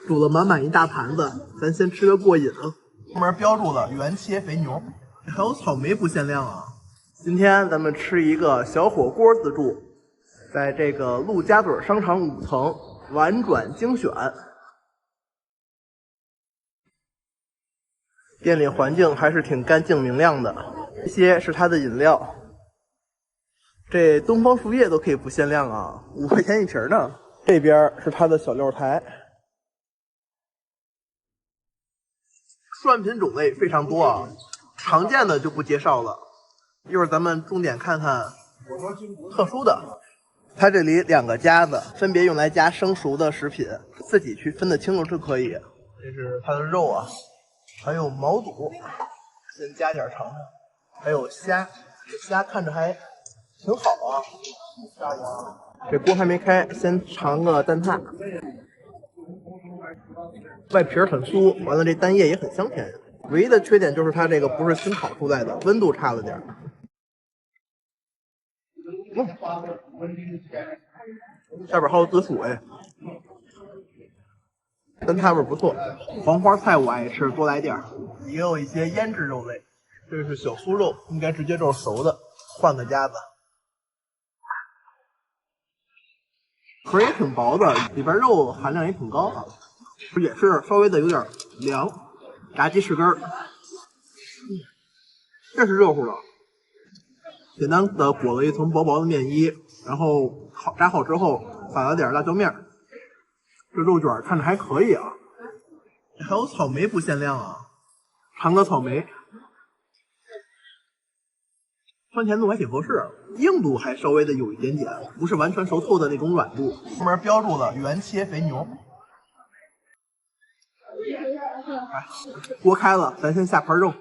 煮了满满一大盘子，咱先吃个过瘾啊！上面标注了原切肥牛，还有草莓不限量啊！今天咱们吃一个小火锅自助，在这个陆家嘴商场5层婉转精选。店里环境还是挺干净明亮的，这些是它的饮料。这东方树叶都可以不限量啊，5块钱一瓶呢。这边是它的小料台，涮品种类非常多啊，常见的就不介绍了。一会儿咱们重点看看特殊的。它这里2个夹子，分别用来夹生熟的食品，自己去分得清楚就可以。这是它的肉啊，还有毛肚，先加点尝尝。还有虾，这虾看着还挺好啊。这锅还没开，先尝个蛋挞。外皮很酥，完了这蛋液也很香甜。唯一的缺点就是它这个不是新烤出来的，温度差了点。下边还有紫薯哎，蛋挞味不错。黄花菜我爱吃，多来点。也有一些腌制肉类，这是小酥肉，应该直接就是熟的，换个夹子。壳也挺薄的，里边肉含量也挺高啊，也是稍微的有点凉。炸鸡翅根，这是热乎的，简单的裹了一层薄薄的面衣，然后炸好之后撒了点辣椒面。这肉卷看着还可以啊，还有草莓不限量啊，尝个草莓，酸甜度还挺合适，硬度还稍微的有一点点，不是完全熟透的那种软度。上面标注了原切肥牛。锅开了，咱先下盘肉。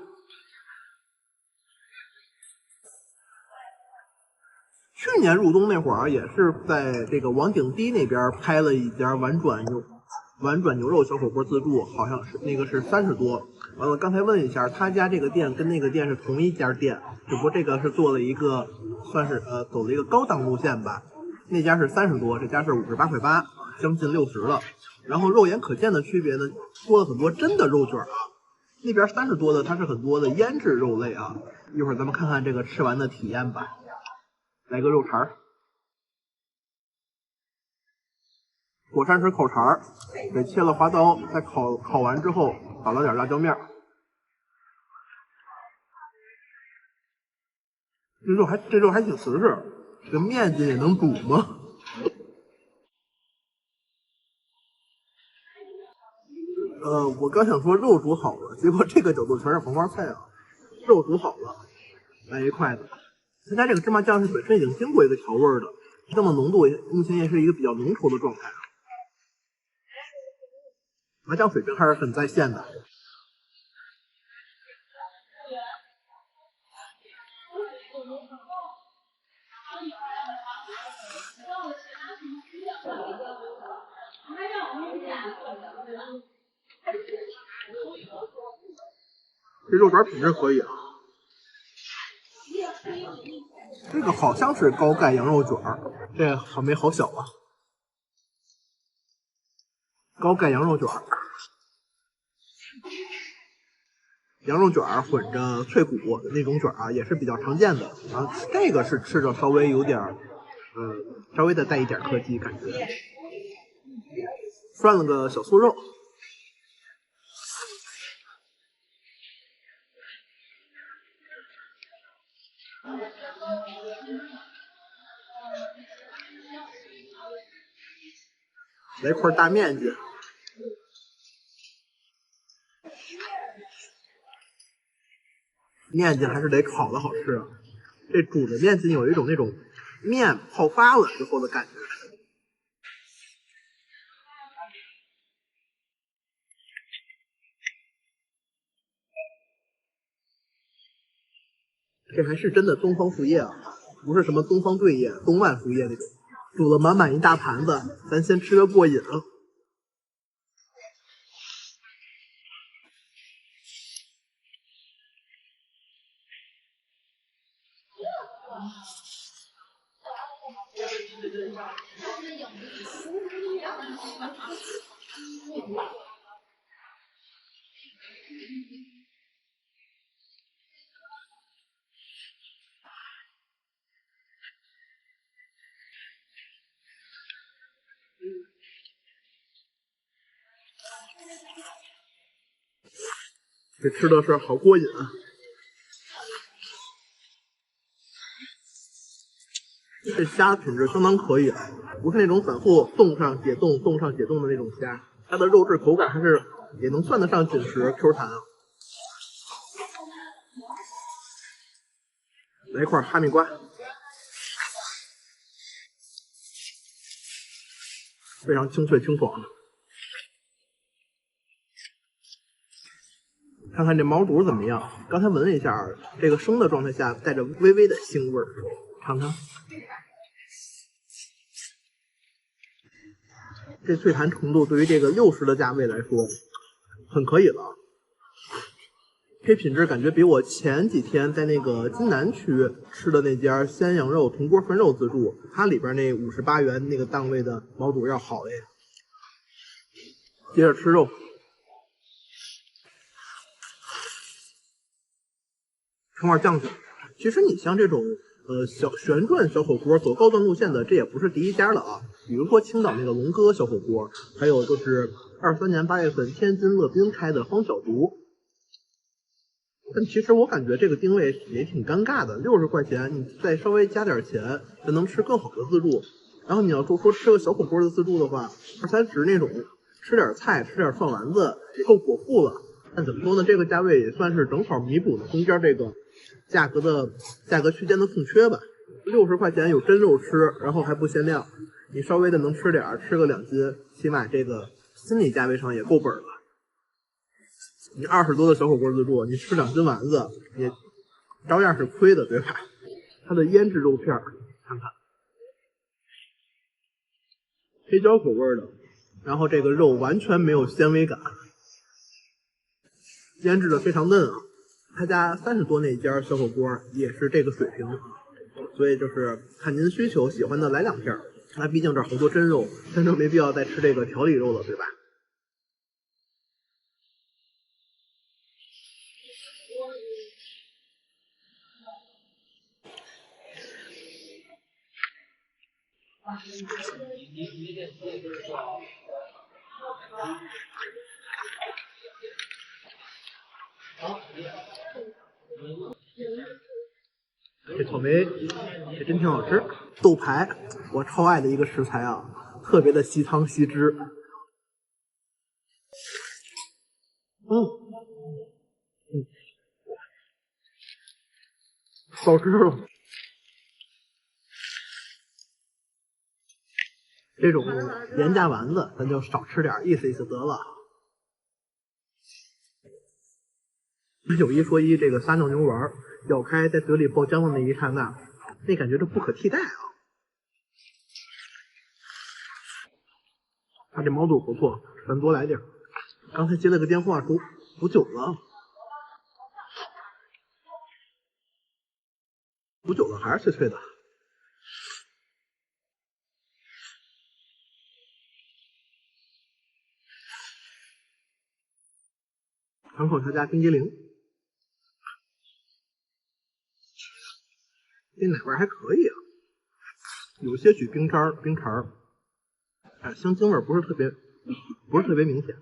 去年入冬那会儿，也是在这个王景堤那边开了一家婉转牛肉小火锅自助，好像是那个是30多。完了，刚才问一下，他家这个店跟那个店是同一家店，只不过这个是做了一个算是走了一个高档路线吧。那家是30多，这家是58块8，将近60了。然后肉眼可见的区别呢，多了很多真的肉卷啊。那边30多的，它是很多的腌制肉类啊。一会儿咱们看看这个吃完的体验吧。来个肉肠，火山石口肠，给切了花刀，在烤完之后撒了点辣椒面。这肉还挺实实，这个面筋也能煮吗？我刚想说肉煮好了，结果这个角度全是黄花菜啊。肉煮好了，来一筷子。他家这个芝麻酱是本身已经经过一个调味的，酱的浓度目前也是一个比较浓稠的状态。麻酱水平还是很在线的。这肉卷品质可以啊。这个好像是高钙羊肉卷，这草莓好小啊。高钙羊肉卷，羊肉卷混着脆骨的那种卷啊，也是比较常见的啊。这个是吃着稍微有点稍微的带一点科技感觉。涮了个小酥肉，来块大面筋。面筋还是得烤的好吃啊，这煮的面筋有一种那种面泡发了之后的感觉。这还是真的东方树叶啊，不是什么东方对叶、东万树叶那种。煮了满满一大盘子，咱先吃个过瘾啊！这吃的是好过瘾啊！这虾品质相当可以，不是那种反复冻上解冻、冻上解冻的那种虾，它的肉质口感还是也能算得上紧实 Q 弹啊。来一块哈密瓜，非常清脆清爽。看看这毛肚怎么样？刚才闻了一下，这个生的状态下带着微微的腥味儿，尝尝。这脆弹程度对于这个60的价位来说，很可以了。这品质感觉比我前几天在那个金南区吃的那家鲜羊肉铜锅涮肉自助，它里边那58元那个档位的毛肚要好哎。接着吃肉。盛碗酱去。其实你像这种小旋转小火锅走高端路线的，这也不是第一家了啊。比如说青岛那个龙哥小火锅，还有就是23年8月份天津乐宾开的方小竹。但其实我感觉这个定位也挺尴尬的，60块钱你再稍微加点钱，就能吃更好的自助。然后你要说吃个小火锅的自助的话，20-30那种，吃点菜吃点涮丸子也够果腹了。但怎么说呢？这个价位也算是正好弥补了中间这个价格区间的空缺吧。60块钱有真肉吃，然后还不限量，你稍微的能吃点，吃个2斤，起码这个心理价位上也够本了。你20多的小火锅自助，你吃2斤丸子也照样是亏的，对吧？它的腌制肉片看看，黑椒口味的，然后这个肉完全没有纤维感。腌制的非常嫩啊，他家30多那家小火锅也是这个水平，所以就是看您需求，喜欢的来2片。那毕竟这好多真肉没必要再吃这个调理肉了，对吧？这草莓也真挺好吃。豆排，我超爱的一个食材啊，特别的吸汤吸汁。好吃了。这种廉价丸子咱就少吃点，意思意思得了。有一说一，这个撒尿牛丸咬开在嘴里爆浆的那一刹那，那感觉就不可替代啊！它这毛肚不错，咱多来点。刚才接了个电话说补酒了，补酒了还是脆脆的。尝口他家冰激凌，这奶味还可以啊，有些许冰碴香精味不是特别明显，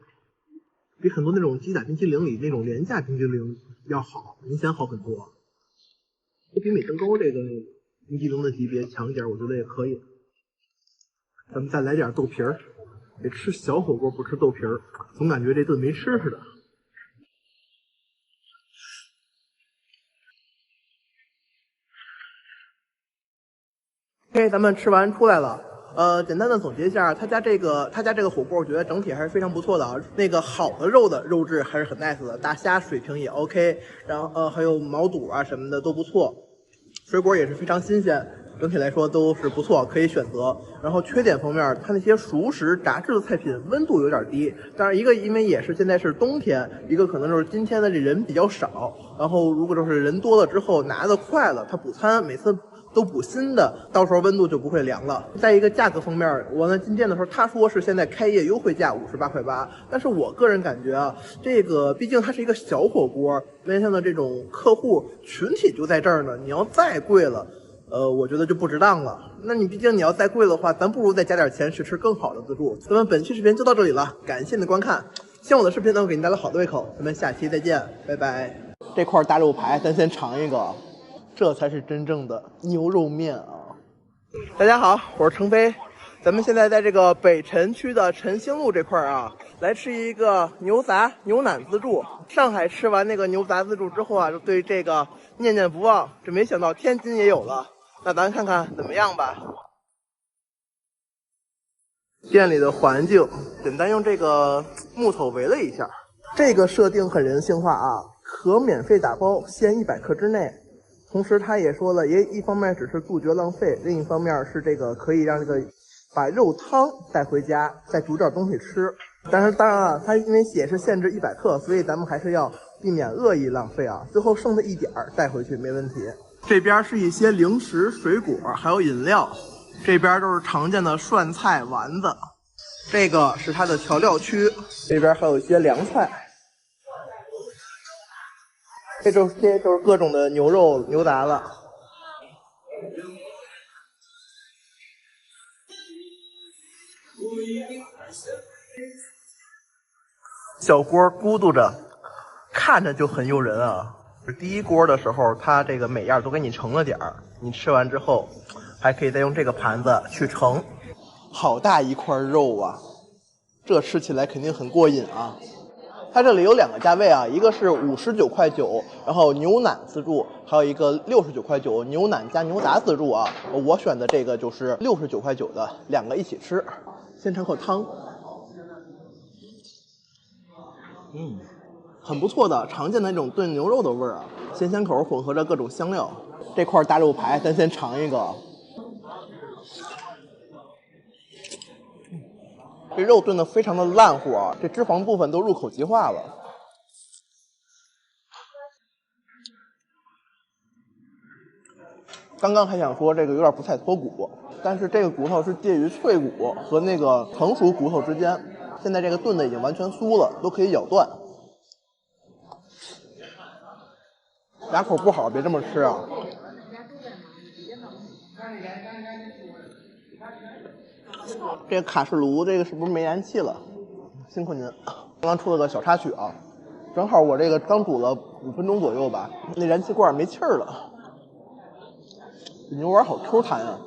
比很多那种鸡仔冰淇淋里那种廉价冰淇淋要好，明显好很多。比美登高这个冰淇淋的级别强一点，我觉得也可以。咱们再来点豆皮儿，得吃小火锅不吃豆皮儿，总感觉这顿没吃似的。OK， 咱们吃完出来了。简单的总结一下，他家这个火锅，我觉得整体还是非常不错的啊。那个好的肉的肉质还是很 nice 的，大虾水平也 OK， 然后还有毛肚啊什么的都不错，水果也是非常新鲜，整体来说都是不错，可以选择。然后缺点方面，它那些熟食炸制的菜品温度有点低，当然一个因为也是现在是冬天，一个可能就是今天的这人比较少，然后如果就是人多了之后拿的快了，它补餐每次都补新的，到时候温度就不会凉了。在一个价格方面，我呢进店的时候他说是现在开业优惠价58.8块，但是我个人感觉啊，这个毕竟它是一个小火锅，面向的这种客户群体就在这儿呢，你要再贵了。我觉得就不值当了。那你毕竟你要再贵的话，咱不如再加点钱去吃更好的自助。咱们本期视频就到这里了，感谢你的观看，希望我的视频能够给您带来好的胃口。咱们下期再见，拜拜。这块大肉排咱先尝一个，这才是真正的牛肉面啊！大家好，我是程飞，咱们现在在这个北辰区的晨兴路这块啊，来吃一个牛杂牛腩自助。上海吃完那个牛杂自助之后啊，就对这个念念不忘，这没想到天津也有了。那咱看看怎么样吧。店里的环境简单用这个木头围了一下，这个设定很人性化啊，可免费打包，限100克之内。同时他也说了，也一方面只是杜绝浪费，另一方面是这个可以让这个把肉汤带回家，再煮点东西吃。但是当然了，它因为也是限制100克，所以咱们还是要避免恶意浪费啊。最后剩的一点带回去没问题。这边是一些零食、水果，还有饮料。这边都是常见的涮菜丸子，这个是它的调料区。这边还有一些凉菜，这就是各种的牛肉、牛杂了。小锅咕嘟着，看着就很诱人啊。第一锅的时候，它这个每样都给你盛了点儿，你吃完之后还可以再用这个盘子去盛。好大一块肉啊，这吃起来肯定很过瘾啊。它这里有2个价位啊，一个是59.9块，然后牛腩自助，还有一个69.9块牛腩加牛杂自助啊。我选的这个就是69.9的，2个一起吃。先尝口汤，很不错的，常见的那种炖牛肉的味儿啊，鲜香口混合着各种香料。这块大肉排咱先尝一个，这肉炖得非常的烂乎啊，这脂肪部分都入口即化了。刚刚还想说这个有点不太脱骨，但是这个骨头是介于脆骨和那个成熟骨头之间，现在这个炖的已经完全酥了，都可以咬断。牙口不好别这么吃啊。这个卡式炉这个是不是没燃气了？辛苦您。刚刚出了个小插曲啊，正好我这个刚煮了5分钟左右吧，那燃气罐没气儿了。牛丸好 Q 弹啊！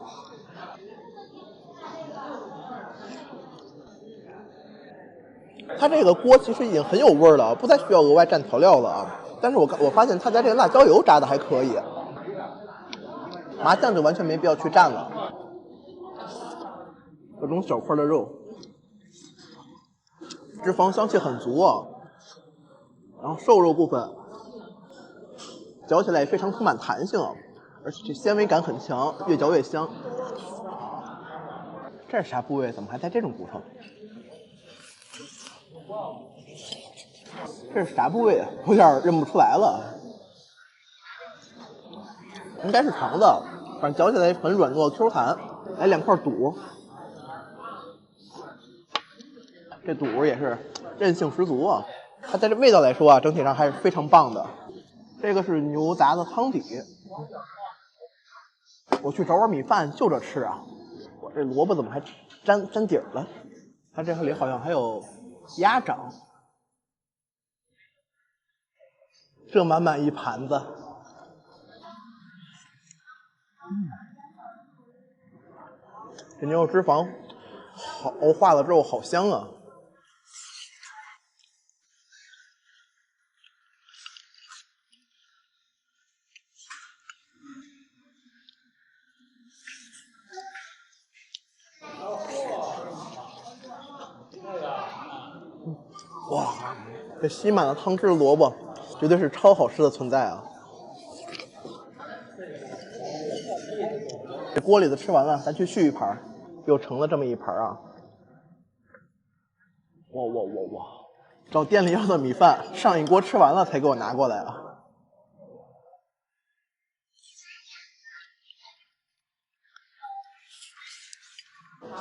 它这个锅其实已经很有味儿了，不再需要额外蘸调料了啊。但是我发现他家这个辣椒油炸的还可以，麻酱就完全没必要去蘸了。各种小块的肉，脂肪香气很足啊。然后瘦肉部分嚼起来也非常充满弹性，而且纤维感很强，越嚼越香。这是啥部位？怎么还带这种骨头？这是啥部位啊？有点认不出来了。应该是肠子，反正嚼起来很软糯 Q 弹。来2块肚，这肚也是韧性十足啊。它在这味道来说啊，整体上还是非常棒的。这个是牛杂的汤底，我去找碗米饭就着吃啊。我这萝卜怎么还沾底儿了？它这里好像还有鸭掌，这满满一盘子。这牛肉脂肪好化了之后好香啊。哇，这吸满了汤汁的萝卜绝对是超好吃的存在啊。这锅里的吃完了，咱去续一盘，又盛了这么一盘啊！哇！找店里要的米饭，上一锅吃完了才给我拿过来啊！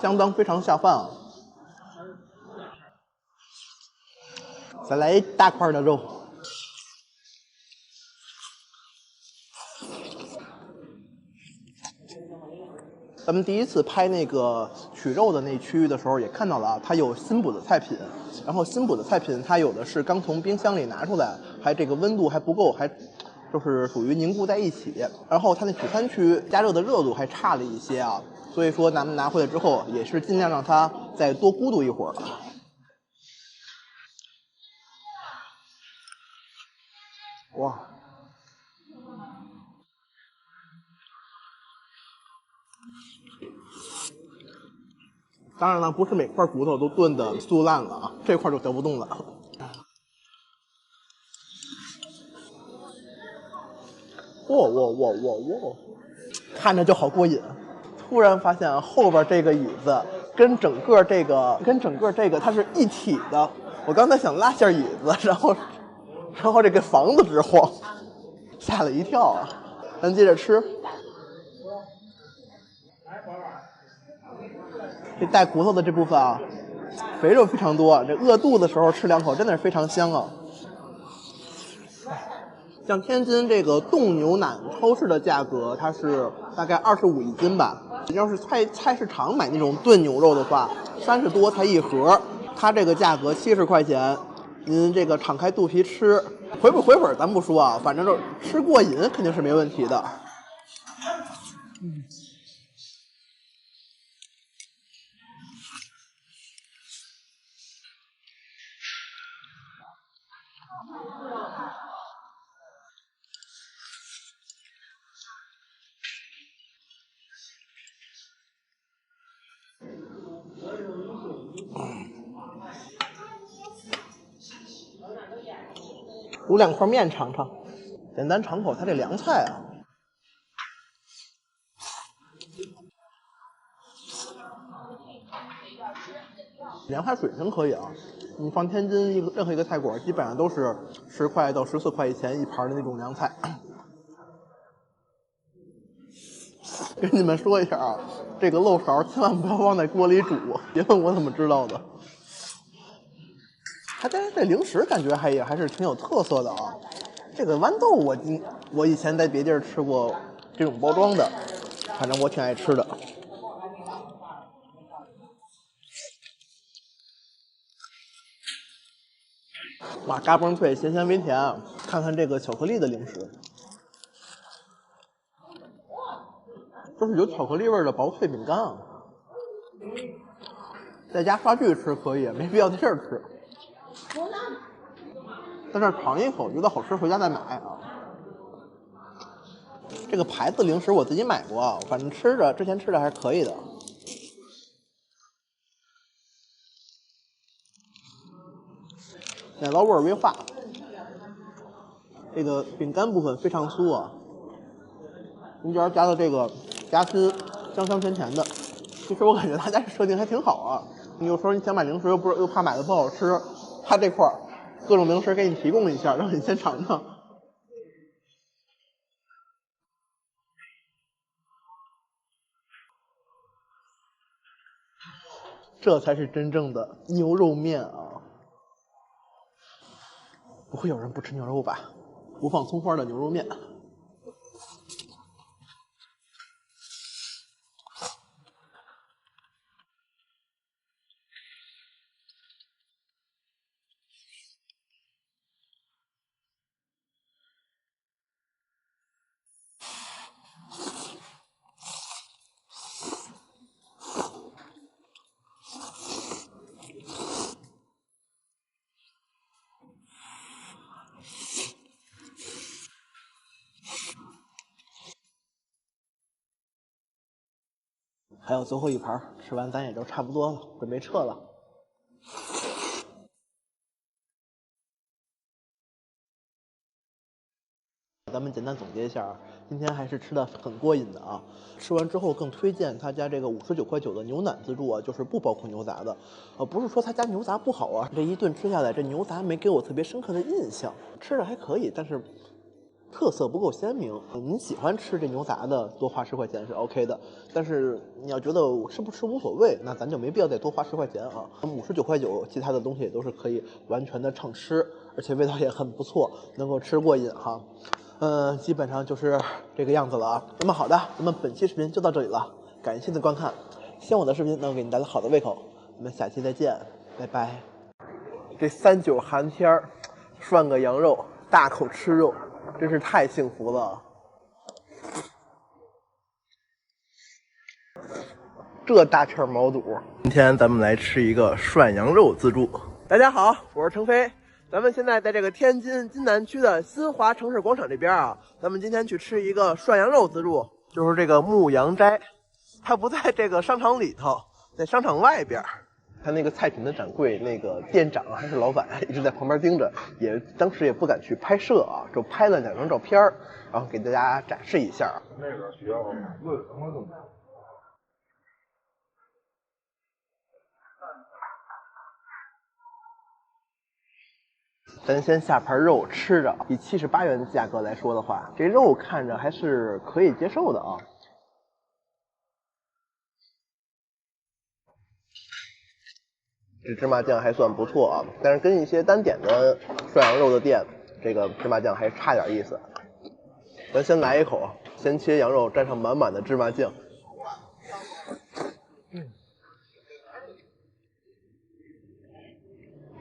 相当非常下饭啊。再来一大块的肉。咱们第一次拍那个取肉的那区域的时候，也看到了啊，它有新补的菜品。然后新补的菜品，它有的是刚从冰箱里拿出来，还这个温度还不够，还就是属于凝固在一起。然后它那主餐区加热的热度还差了一些啊，所以说咱们拿回来之后，也是尽量让它再多咕嘟一会儿。哇！当然了，不是每块骨头都炖的酥烂了啊，这块就得不动了。哇！看着就好过瘾。突然发现后边这个椅子跟整个这个它是一体的。我刚才想拉下椅子，然后这个房子直晃，吓了一跳啊！咱接着吃。这带骨头的这部分啊，肥肉非常多，这饿肚子的时候吃2口真的是非常香啊。像天津这个冻牛腩，超市的价格它是大概25一斤吧。要是菜市场买那种炖牛肉的话，30多才一盒，它这个价格70块钱，您这个敞开肚皮吃，回不回本咱不说啊，反正就吃过瘾肯定是没问题的。卤2块面尝尝，简单尝口它这凉菜啊。凉菜水平可以啊，你放天津任何一个菜馆，基本上都是10块到14块钱一盘的那种凉菜。跟你们说一下啊，这个漏勺千万不要放在锅里煮，别问我怎么知道的。它这零食感觉还是挺有特色的啊。这个豌豆我以前在别地儿吃过这种包装的，反正我挺爱吃的。哇，嘎嘣脆，咸咸微甜啊！看看这个巧克力的零食，就是有巧克力味的薄脆饼干啊。在家刷剧吃可以，没必要在这儿吃。在这儿尝一口，觉得好吃，回家再买啊。这个牌子零食我自己买过啊，反正之前吃着还是可以的。奶酪味微化，这个饼干部分非常酥啊，中间加的这个夹心香香甜甜的。其实我感觉他家这设定还挺好啊。你有时候你想买零食又怕买的不好吃，他这块各种零食给你提供一下，让你先尝尝。这才是真正的牛肉面啊！不会有人不吃牛肉吧？不放葱花的牛肉面。还有最后一盘，吃完咱也就差不多了，准备撤了。咱们简单总结一下，今天还是吃的很过瘾的啊！吃完之后更推荐他家这个59.9块的牛腩自助啊，就是不包括牛杂的。不是说他家牛杂不好啊，这一顿吃下来，这牛杂没给我特别深刻的印象，吃着还可以，但是特色不够鲜明。你喜欢吃这牛杂的，多花10块钱是 OK 的。但是你要觉得我吃不吃无所谓，那咱就没必要再多花10块钱啊。59.9块，其他的东西也都是可以完全的畅吃，而且味道也很不错，能够吃过瘾哈。基本上就是这个样子了啊。那么好的，咱们本期视频就到这里了，感谢您的观看，希望我的视频能够给你带来好的胃口。我们下期再见，拜拜。这39寒天涮个羊肉，大口吃肉，真是太幸福了。这大片毛肚，今天咱们来吃一个涮羊肉自助。大家好，我是程飞。咱们现在在这个天津津南区的新华城市广场这边啊，咱们今天去吃一个涮羊肉自助，就是这个牧羊斋，它不在这个商场里头，在商场外边。他那个菜品的掌柜，那个店长还是老板，一直在旁边盯着，当时也不敢去拍摄啊，就拍了2张照片，然后给大家展示一下。那个需要问什么东西？咱先下盘肉吃着，以78元的价格来说的话，这肉看着还是可以接受的啊。这芝麻酱还算不错啊，但是跟一些单点的涮羊肉的店，这个芝麻酱还差点意思。咱先来一口，先切羊肉，蘸上满满的芝麻酱。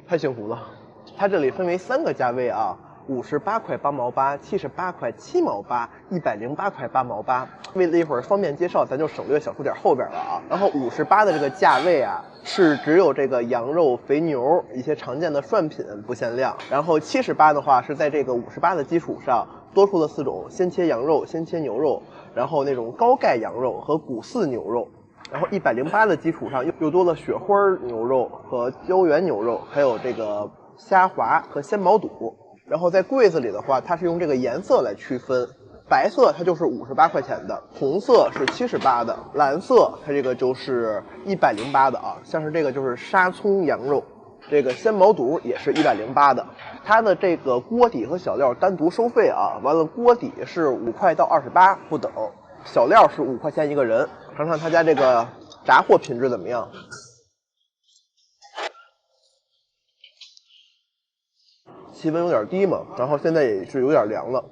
太幸福了。它这里分为3个价位啊，58块8毛8、78块7毛8、108块8毛8。为了一会儿方便介绍，咱就省略小数点后边了啊。然后58的这个价位啊，是只有这个羊肉、肥牛一些常见的涮品不限量。然后78的话是在这个58的基础上，多出了4种鲜切羊肉、鲜切牛肉，然后那种高钙羊肉和骨饲牛肉。然后108的基础上又多了雪花牛肉和胶原牛肉，还有这个虾滑和鲜毛肚。然后在柜子里的话，它是用这个颜色来区分，白色它就是58块钱的，红色是78的，蓝色它这个就是108的啊。像是这个就是沙葱羊肉，这个鲜毛肚也是108的。它的这个锅底和小料单独收费啊，完了锅底是5块到28不等，小料是5块钱一个人。尝尝他家这个炸货品质怎么样？气温有点低嘛，然后现在也是有点凉了，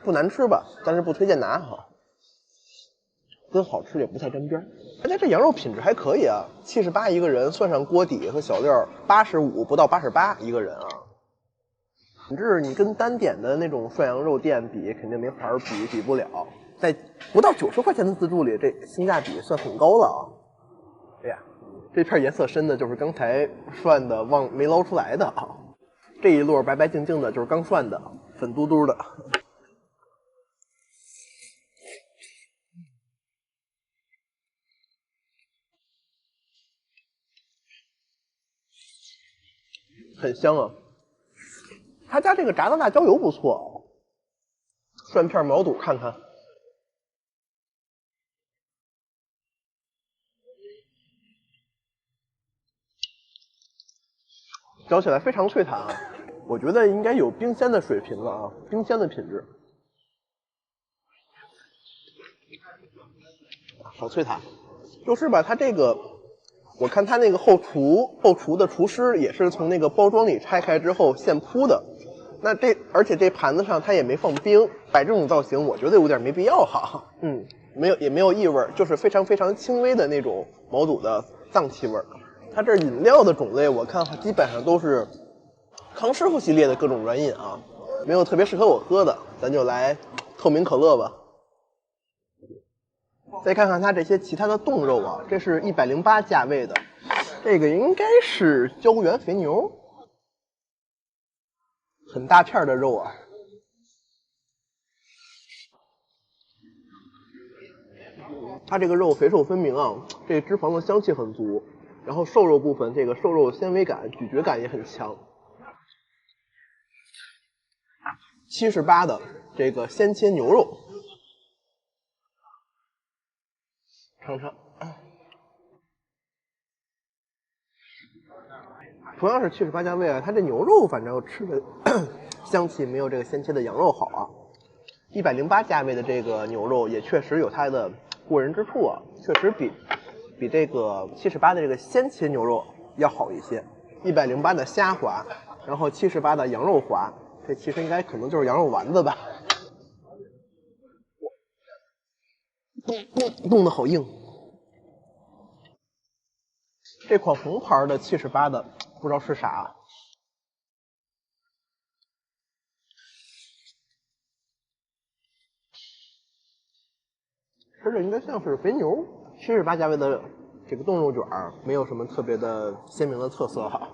不难吃吧，但是不推荐拿哈，跟好吃也不太沾边。大家这羊肉品质还可以啊，78一个人，算上锅底和小料，85不到88一个人啊。品质你跟单点的那种涮羊肉店比，肯定没法比不了。在不到90块钱的自助里，这性价比算很高了啊！哎呀，这片颜色深的就是刚才涮的没捞出来的啊，这一摞白白净净的就是刚涮的，粉嘟嘟的。很香啊！他家这个炸的辣椒油不错，涮片毛肚看看。嚼起来非常脆弹啊，我觉得应该有冰鲜的水平了啊，冰鲜的品质，好脆弹。就是吧，它这个，我看它那个后厨的厨师也是从那个包装里拆开之后现铺的，那而且这盘子上它也没放冰，摆这种造型，我觉得有点没必要哈。也没有异味，就是非常非常轻微的那种毛肚的脏气味。它这饮料的种类我看基本上都是康师傅系列的各种软饮啊，没有特别适合我喝的，咱就来透明可乐吧。再看看它这些其他的冻肉啊，这是108价位的，这个应该是胶原肥牛，很大片的肉啊。它这个肉肥瘦分明啊，这脂肪的香气很足，然后瘦肉部分这个瘦肉纤维感、咀嚼感也很强。78的这个鲜切牛肉，尝尝。同样是78价位啊，它这牛肉反正吃的香气没有这个鲜切的羊肉好啊。108价位的这个牛肉也确实有它的过人之处啊，确实比这个78的这个鲜切牛肉要好一些。108的虾滑，然后78的羊肉滑，这其实应该可能就是羊肉丸子吧。冻得好硬。这款红牌的78的不知道是啥，吃着应该像是肥牛。78价位的这个冻肉卷没有什么特别的鲜明的特色哈。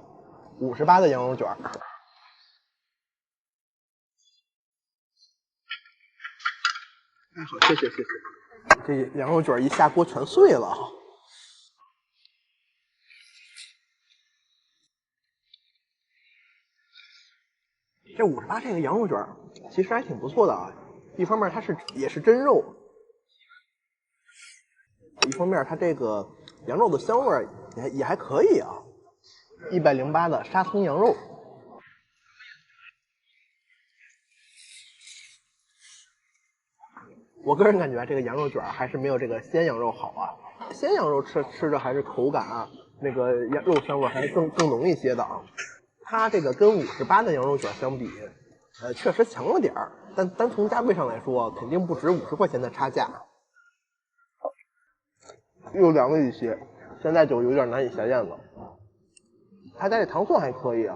58的羊肉卷，哎好，谢谢。这羊肉卷一下锅全碎了。这58这个羊肉卷其实还挺不错的啊，一方面它也是真肉，一方面它这个羊肉的香味也还可以啊。108的沙葱羊肉，我个人感觉这个羊肉卷还是没有这个鲜羊肉好啊。鲜羊肉吃着还是口感啊，那个肉香味还是更浓一些的啊。它这个跟58的羊肉卷相比，确实强了点儿，但单从价位上来说，肯定不止50块钱的差价。又凉了一些，现在就有点难以下咽了。他家这糖蒜还可以啊，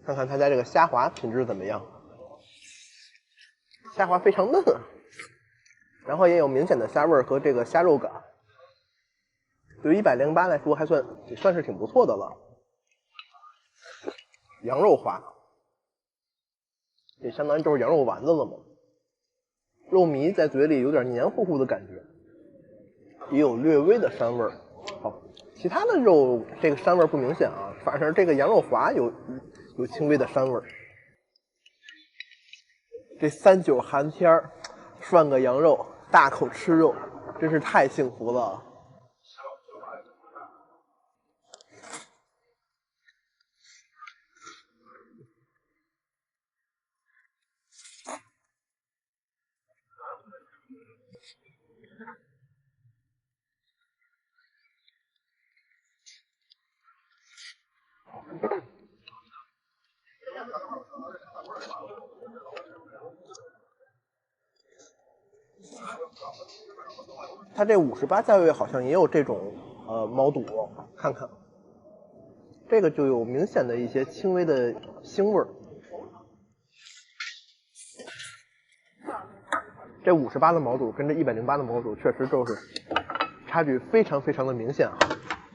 看看他家这个虾滑品质怎么样。虾滑非常嫩，然后也有明显的虾味和这个虾肉感，对于108来说也算是挺不错的了。羊肉滑，也相当于就是羊肉丸子了嘛，肉糜在嘴里有点黏糊糊的感觉，也有略微的膻味。好，其他的肉这个膻味不明显啊，反正这个羊肉滑有轻微的膻味。这39寒天涮个羊肉，大口吃肉，真是太幸福了。它这58价位好像也有这种毛肚，看看，这个就有明显的一些轻微的腥味儿。这58的毛肚跟这108的毛肚确实就是差距非常的明显啊。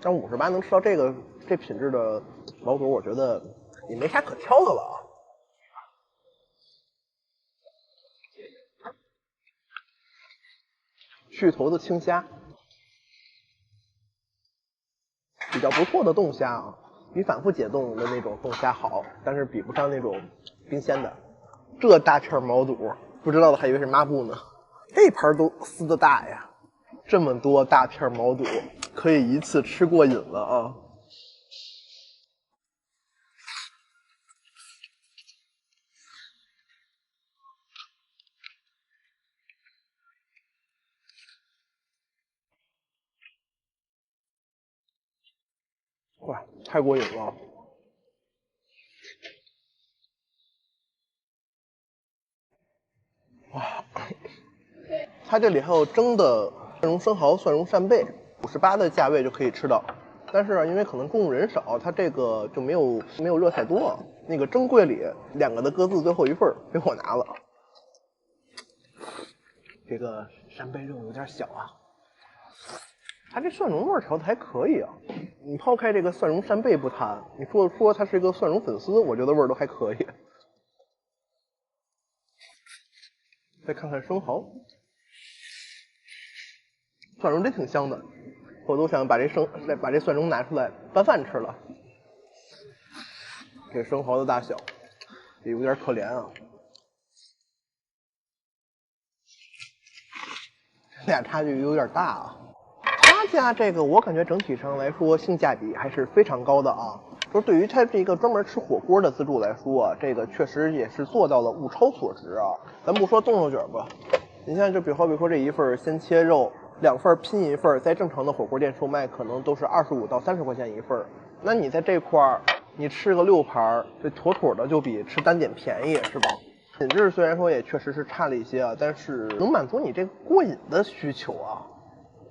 但58能吃到这品质的毛肚，我觉得也没啥可挑的了啊。去头的青虾，比较不错的冻虾啊，比反复解冻的那种冻虾好，但是比不上那种冰鲜的。这大片毛肚，不知道的还以为是抹布呢。这盘都撕的大呀，这么多大片毛肚，可以一次吃过瘾了啊！哇，太过瘾了！哇，它这里还有蒸的蒜蓉生蚝、蒜蓉扇贝，58的价位就可以吃到。但是因为可能供应人少，它这个就没有热太多。那个蒸柜里2个的各自最后一份被我拿了。这个扇贝肉有点小啊，它这蒜蓉味调的还可以啊。你抛开这个蒜蓉扇贝不谈，你说它是一个蒜蓉粉丝，我觉得味儿都还可以。再看看生蚝，蒜蓉真挺香的，我都想把这蒜蓉拿出来拌饭吃了。这生蚝的大小也有点可怜啊，俩差距有点大啊。它家这个我感觉整体上来说性价比还是非常高的啊。说对于它这个专门吃火锅的自助来说啊，这个确实也是做到了物超所值啊。咱不说冻肉卷吧，你像就好比说这一份鲜切肉，2份拼一份，在正常的火锅店售卖可能都是25到30块钱一份，那你在这块儿你吃个6盘，这妥妥的就比吃单点便宜，是吧？品质虽然说也确实是差了一些啊，但是能满足你这个过瘾的需求啊。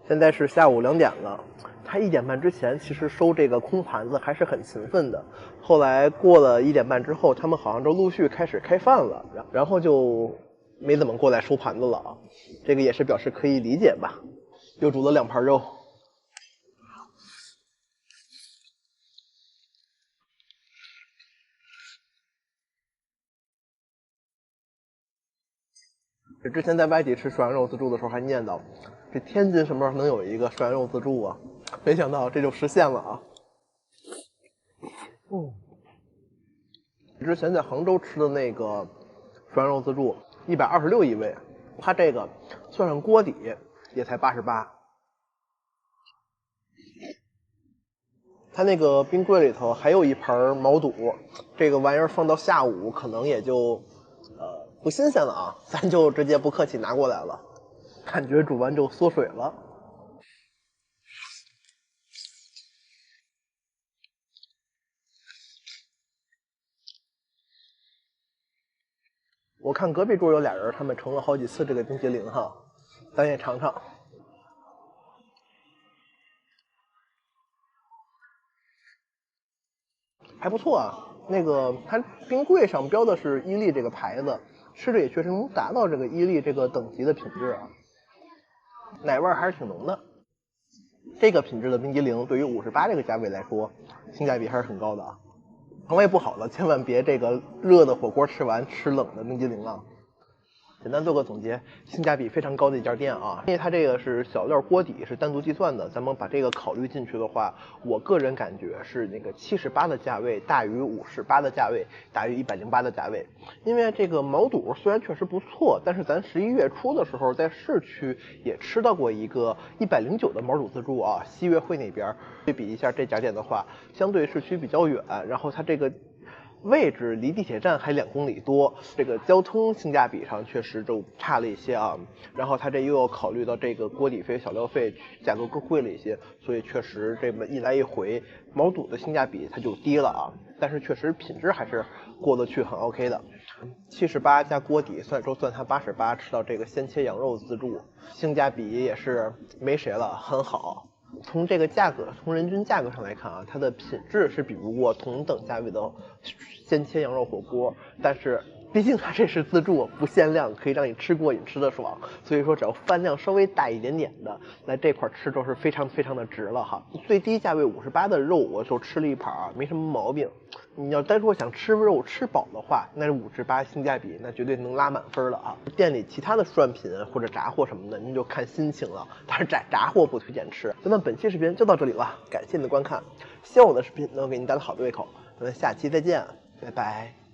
现在是下午2点了，他1点半之前其实收这个空盘子还是很勤奋的。后来过了1点半之后，他们好像都陆续开始开饭了，然后就没怎么过来收盘子了啊。这个也是表示可以理解吧。又煮了2盘肉。之前在外地吃涮羊肉自助的时候还念叨，这天津什么时候能有一个涮羊肉自助啊？没想到这就实现了啊！之前在杭州吃的那个涮羊肉自助126一位，它这个算上锅底也才88。它那个冰柜里头还有一盘毛肚，这个玩意儿放到下午可能也就不新鲜了啊，咱就直接不客气拿过来了，感觉煮完就缩水了。我看隔壁桌有俩人，他们盛了好几次这个冰激凌哈，咱也尝尝。还不错啊，那个它冰柜上标的是伊利这个牌子，吃着也确实能达到这个伊利这个等级的品质啊，奶味还是挺浓的。这个品质的冰激凌对于58这个价位来说，性价比还是很高的啊。肠胃不好了，千万别这个热的火锅吃完吃冷的冰激凌啊。简单做个总结，性价比非常高的一家店啊，因为它这个是小料锅底是单独计算的，咱们把这个考虑进去的话，我个人感觉是那个78的价位大于58的价位大于108的价位。因为这个毛肚虽然确实不错，但是咱11月初的时候在市区也吃到过一个109的毛肚自助啊，西悦汇那边对比一下这家店的话，相对市区比较远，然后它这个位置离地铁站还2公里多，这个交通性价比上确实就差了一些啊。然后它这又要考虑到这个锅底费、小料费，价格更贵了一些，所以确实这么一来一回，毛肚的性价比它就低了啊。但是确实品质还是过得去，很 OK 的。78加锅底，算它88，吃到这个鲜切羊肉自助，性价比也是没谁了，很好。从这个价格，从人均价格上来看啊，它的品质是比不过同等价位的鲜切羊肉火锅，但是毕竟它这是自助，不限量，可以让你吃过瘾，吃得爽，所以说只要饭量稍微大一点点的，来这块吃都是非常非常的值了哈。最低价位58的肉，我就吃了一盘啊，没什么毛病。你要单说想吃肉吃饱的话，那是58性价比，那绝对能拉满分了啊。店里其他的涮品或者炸货什么的，您就看心情了。但是炸货不推荐吃。咱们本期视频就到这里了，感谢您的观看，希望我的视频能给您带来好的胃口。咱们下期再见，拜拜。